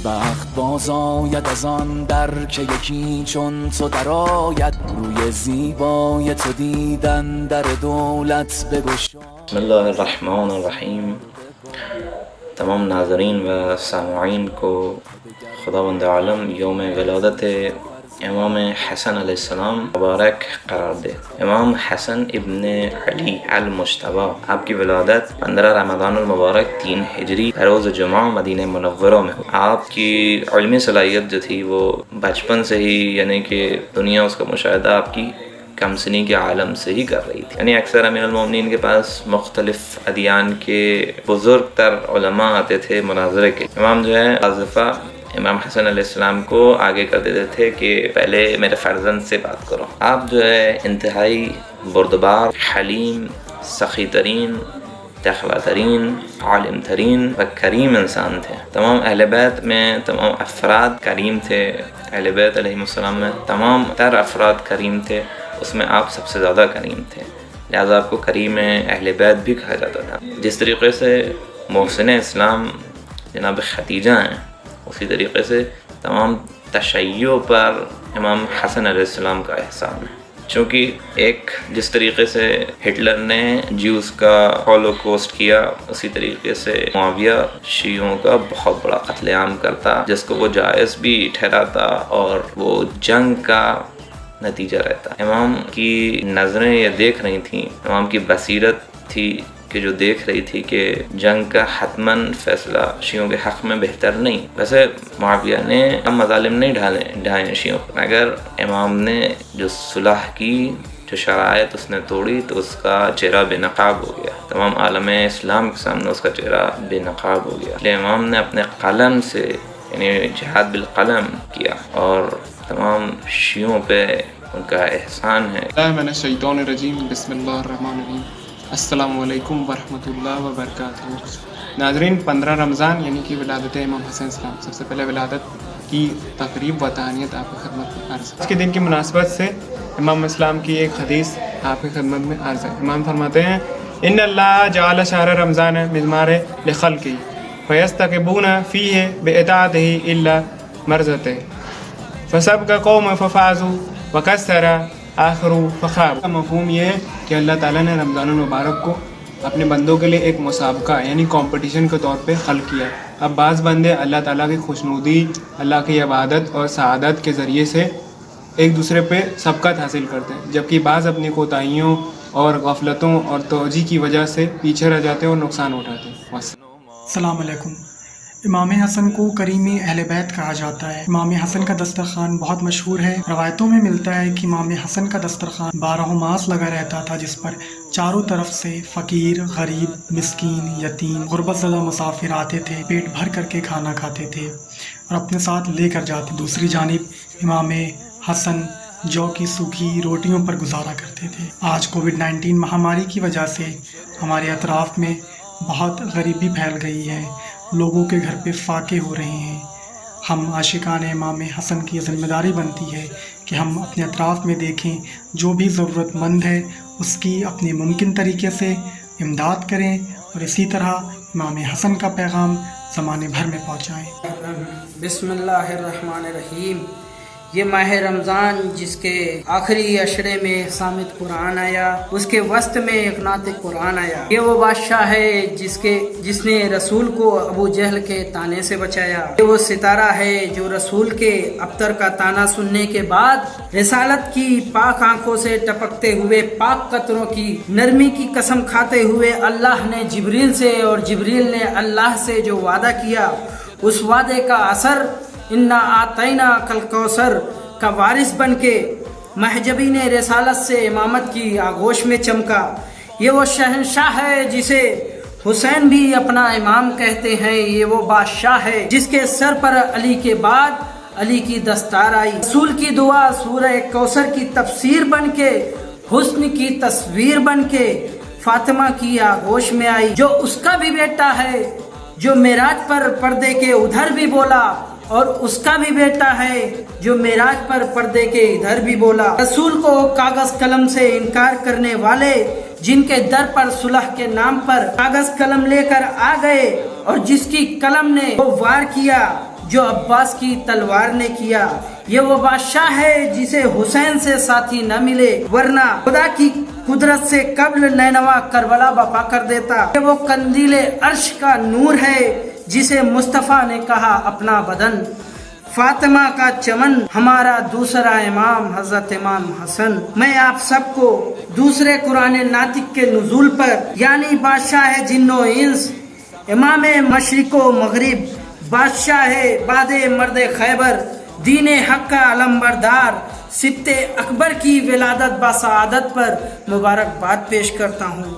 بخت باز آید از آن در که یکی چون تو درآید روی زیبای تو دیدن در دولت بگشا. بسم الله الرحمن الرحیم. تمام ناظرین و سامعین کو خداوند عالم یوم ولادت امام حسن علیہ السلام مبارک قرار دے. امام حسن ابن علی المجتبی، آپ کی ولادت 15 رمضان المبارک 3 ہجری روز جمعہ مدینہ منورہ میں ہوئی. آپ کی علمی صلاحیت جو تھی وہ بچپن سے ہی، یعنی کہ دنیا اس کا مشاہدہ آپ کی کم سنی کے عالم سے ہی کر رہی تھی. یعنی اکثر امیر المومنین کے پاس مختلف ادیان کے بزرگ تر علماء آتے تھے مناظرے کے. امام جو ہے وظیفہ امام حسن علیہ السلام کو آگے کر دیتے تھے کہ پہلے میرے فرزند سے بات کرو. آپ جو ہے انتہائی بردبار، حلیم، سخی ترین، تقویٰ ترین، عالم ترین و کریم انسان تھے. تمام اہل بیت میں تمام افراد کریم تھے. اہل بیت علیہ السلام میں تمام تر افراد کریم تھے، اس میں آپ سب سے زیادہ کریم تھے، لہذا آپ کو کریم اہل بیت بھی کہا جاتا تھا. جس طریقے سے محسن اسلام جناب خدیجہ ہیں، اسی طریقے سے تمام تشیع پر امام حسن علیہ السلام کا احسان ہے. چونکہ ایک جس طریقے سے ہٹلر نے جیوز کا ہولوکوسٹ کیا، اسی طریقے سے معاویہ شیعوں کا بہت بڑا قتل عام کرتا، جس کو وہ جائز بھی ٹھہراتا اور وہ جنگ کا نتیجہ رہتا. امام کی نظریں یہ دیکھ رہی تھیں، امام کی بصیرت تھی کہ جو دیکھ رہی تھی کہ جنگ کا حتماً فیصلہ شیعوں کے حق میں بہتر نہیں. ویسے معاویہ نے مظالم نہیں ڈھائے شیعوں پر، مگر امام نے جو صلح کی، جو شرائط اس نے توڑی، تو اس کا چہرہ بے نقاب ہو گیا. تمام عالم اسلام کے سامنے اس کا چہرہ بے نقاب ہو گیا. لیکن امام نے اپنے قلم سے، یعنی جہاد بالقلم کیا، اور تمام شیعوں پہ ان کا احسان ہے. من الشیطان الرجیم، بسم اللہ الرحمن الرحیم. السلام علیکم ورحمۃ اللہ وبرکاتہ. ناظرین، 15 رمضان یعنی کہ ولادت امام حسن السلام، سب سے پہلے ولادت کی تقریب و تہنیت آپ کی خدمت میں عرض ہے. اس کے دن کی مناسبت سے امام اسلام کی ایک حدیث آپ کی خدمت میں عرض ہے. امام فرماتے ہیں، ان اللہ جعل شہر رمضان مضمار لخلقہ فیستقبون فیہ باطاعتہ الا مرضتہ فسبق قوم ففازوا وکسر آخر فخاب. مفہوم یہ ہے کہ اللہ تعالیٰ نے رمضان المبارک کو اپنے بندوں کے لیے ایک مسابقہ یعنی کمپٹیشن کے طور پہ خلق کیا. اب بعض بندے اللہ تعالیٰ کی خوشنودی، اللہ کی عبادت اور سعادت کے ذریعے سے ایک دوسرے پہ سبقت حاصل کرتے ہیں، جبکہ بعض اپنی کوتاہیوں اور غفلتوں اور توجیہ کی وجہ سے پیچھے رہ جاتے ہیں اور نقصان اٹھاتے ہیں. السلام علیکم. امام حسن کو کریمی اہل بیت کہا جاتا ہے. امام حسن کا دسترخوان بہت مشہور ہے. روایتوں میں ملتا ہے کہ امام حسن کا دسترخوان 12 ماس لگا رہتا تھا، جس پر چاروں طرف سے فقیر، غریب، مسکین، یتیم، غربت زدہ مسافر آتے تھے، پیٹ بھر کر کے کھانا کھاتے تھے اور اپنے ساتھ لے کر جاتے. دوسری جانب امام حسن جو کی سوکھی روٹیوں پر گزارا کرتے تھے. آج کووڈ-19 مہاماری کی وجہ سے ہمارے اطراف میں بہت غریبی پھیل گئی ہے، لوگوں کے گھر پہ فاقے ہو رہے ہیں. ہم عاشقان امام حسن کی ذمہ داری بنتی ہے کہ ہم اپنے اطراف میں دیکھیں، جو بھی ضرورت مند ہے اس کی اپنے ممکن طریقے سے امداد کریں اور اسی طرح امام حسن کا پیغام زمانے بھر میں پہنچائیں. بسم اللہ الرحمن الرحیم. یہ ماہ رمضان جس کے آخری عشرے میں صامت قرآن آیا، اس کے وسط میں ایک ناطق قرآن آیا. یہ وہ بادشاہ ہے جس نے رسول کو ابو جہل کے تانے سے بچایا. یہ وہ ستارہ ہے جو رسول کے ابتر کا تانا سننے کے بعد رسالت کی پاک آنکھوں سے ٹپکتے ہوئے پاک قطروں کی نرمی کی قسم کھاتے ہوئے اللہ نے جبریل سے اور جبریل نے اللہ سے جو وعدہ کیا، اس وعدے کا اثر انا آتینا کل کوثر کا وارث بن کے محجبین رسالت سے امامت کی آغوش میں چمکا. یہ وہ شہنشاہ ہے جسے حسین بھی اپنا امام کہتے ہیں. یہ وہ بادشاہ ہے جس کے سر پر علی کے بعد علی کی دستار آئی. رسول کی دعا سورہ کوثر کی تفسیر بن کے، حسن کی تصویر بن کے فاطمہ کی آغوش میں آئی، جو اس کا بھی بیٹا ہے، جو معراج پر پردے کے ادھر بھی بولا، اور اس کا بھی بیٹا ہے جو معراج پر پردے کے ادھر بھی بولا. رسول کو کاغذ قلم سے انکار کرنے والے، جن کے در پر صلح کے نام پر کاغذ قلم لے کر آ گئے اور جس کی قلم نے وہ وار کیا جو عباس کی تلوار نے کیا، یہ وہ بادشاہ ہے جسے حسین سے ساتھی نہ ملے، ورنہ خدا کی قدرت سے قبل نینوا کربلا برپا کر دیتا۔ یہ وہ قندیل عرش کا نور ہے جسے مصطفیٰ نے کہا اپنا بدن، فاطمہ کا چمن ہمارا دوسرا امام حضرت امام حسن۔ میں آپ سب کو دوسرے قرآن ناطق کے نزول پر، یعنی بادشاہ جن و انس، امام مشرق و مغرب، بادشاہ باد مرد خیبر، دین حق کا علمبردار، سبط اکبر کی ولادت با سعادت پر مبارکباد پیش کرتا ہوں۔